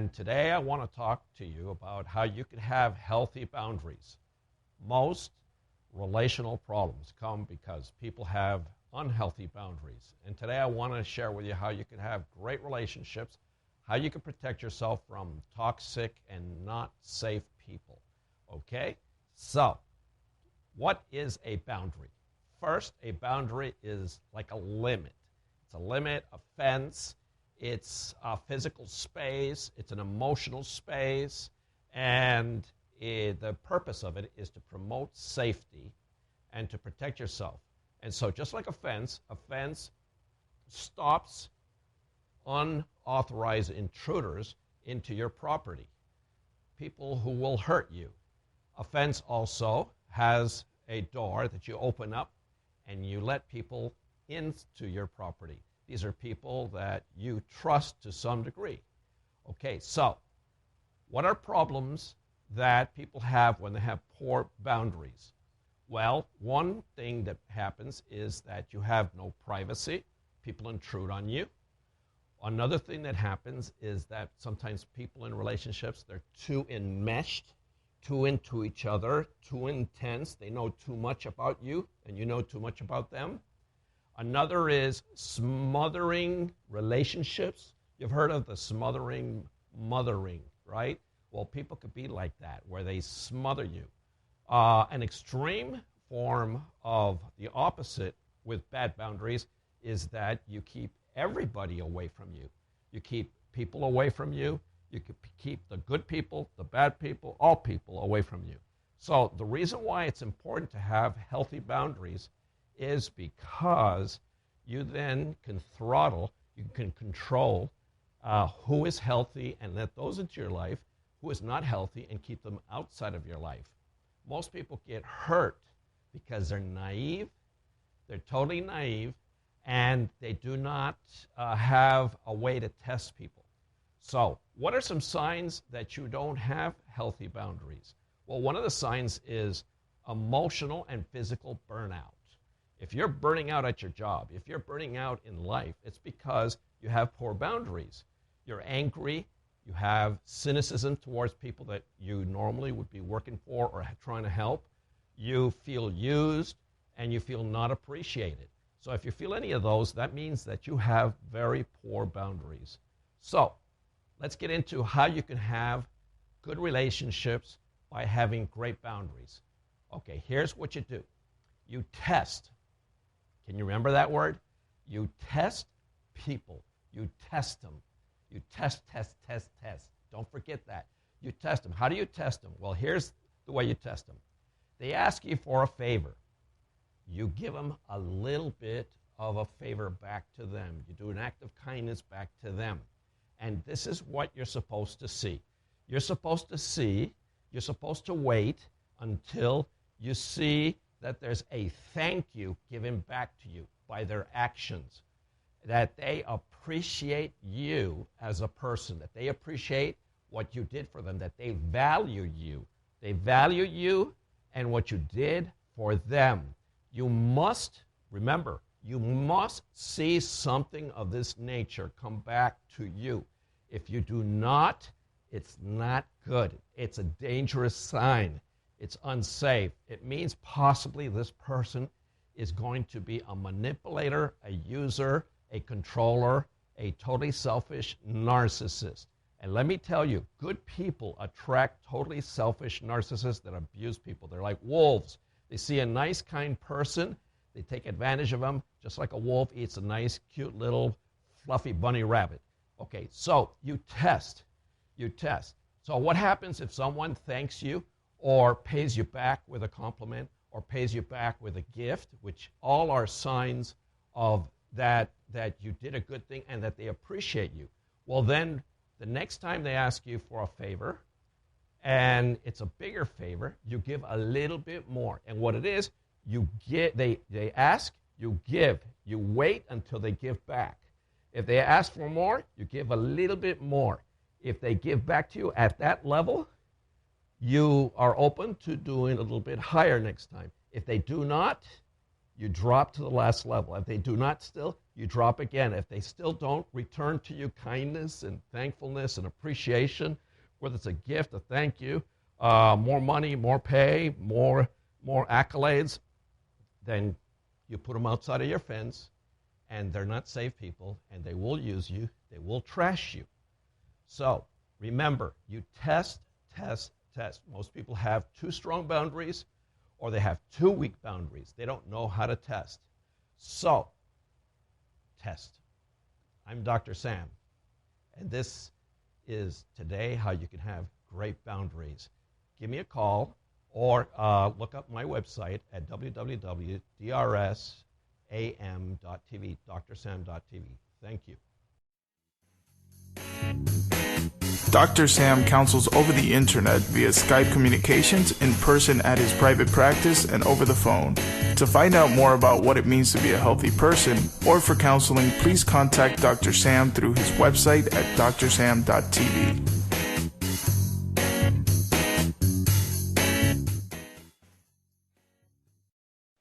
And today I want to talk to you about how you can have healthy boundaries. Most relational problems come because people have unhealthy boundaries. And today I want to share with you how you can have great relationships, how you can protect yourself from toxic and not safe people. Okay? So, what is a boundary? First, a boundary is like a limit. It's a limit, a fence. It's a physical space. It's an emotional space. And the purpose of it is to promote safety and to protect yourself. And so just like a fence stops unauthorized intruders into your property, people who will hurt you. A fence also has a door that you open up and you let people into your property. These are people that you trust to some degree. Okay, so what are problems that people have when they have poor boundaries? Well, one thing that happens is that you have no privacy. People intrude on you. Another thing that happens is that sometimes people in relationships, they're too enmeshed, too into each other, too intense. They know too much about you, and you know too much about them. Another is smothering relationships. You've heard of the smothering mothering, right? Well, people could be like that, where they smother you. An extreme form of the opposite with bad boundaries is that you keep everybody away from you. You keep people away from you. You keep the good people, the bad people, all people away from you. So the reason why it's important to have healthy boundaries is because you then can throttle, you can control who is healthy and let those into your life, who is not healthy and keep them outside of your life. Most people get hurt because they're naive, they're totally naive, and they do not have a way to test people. So what are some signs that you don't have healthy boundaries? Well, one of the signs is emotional and physical burnout. If you're burning out at your job, if you're burning out in life, it's because you have poor boundaries. You're angry, you have cynicism towards people that you normally would be working for or trying to help. You feel used and you feel not appreciated. So if you feel any of those, that means that you have very poor boundaries. So let's get into how you can have good relationships by having great boundaries. Okay, here's what you do. You test. Can you remember that word? You test people. You test them. You test. Don't forget that. You test them. How do you test them? Well, here's the way you test them. They ask you for a favor. You give them a little bit of a favor back to them. You do an act of kindness back to them. And this is what you're supposed to see. You're supposed to wait until you see that there's a thank you given back to you by their actions, that they appreciate you as a person, that they appreciate what you did for them, that they value you. They value you and what you did for them. You must, remember, you must see something of this nature come back to you. If you do not, it's not good. It's a dangerous sign. It's unsafe. It means possibly this person is going to be a manipulator, a user, a controller, a totally selfish narcissist. And let me tell you, good people attract totally selfish narcissists that abuse people. They're like wolves. They see a nice, kind person. They take advantage of them, just like a wolf eats a nice, cute, little, fluffy bunny rabbit. Okay, so you test. You test. So what happens if someone thanks you or pays you back with a compliment or pays you back with a gift, which all are signs of that you did a good thing and that they appreciate you? Well, then the next time they ask you for a favor, and it's a bigger favor, you give a little bit more. And what it is, you get, they ask, you give. You wait until they give back. If they ask for more, you give a little bit more. If they give back to you at that level, you are open to doing a little bit higher next time. If they do not, you drop to the last level. If they do not still, you drop again. If they still don't return to you kindness and thankfulness and appreciation, whether it's a gift, a thank you, more money, more pay, more accolades, then you put them outside of your fence, and they're not safe people, and they will use you, they will trash you. So remember, you test, test, test. Most people have too strong boundaries, or they have too weak boundaries. They don't know how to test. So, test. I'm Dr. Sam, and this is today how you can have great boundaries. Give me a call or look up my website at www.drsam.tv, drsam.tv. Thank you. Dr. Sam counsels over the internet via Skype communications, in person at his private practice, and over the phone. To find out more about what it means to be a healthy person, or for counseling, please contact Dr. Sam through his website at drsam.tv.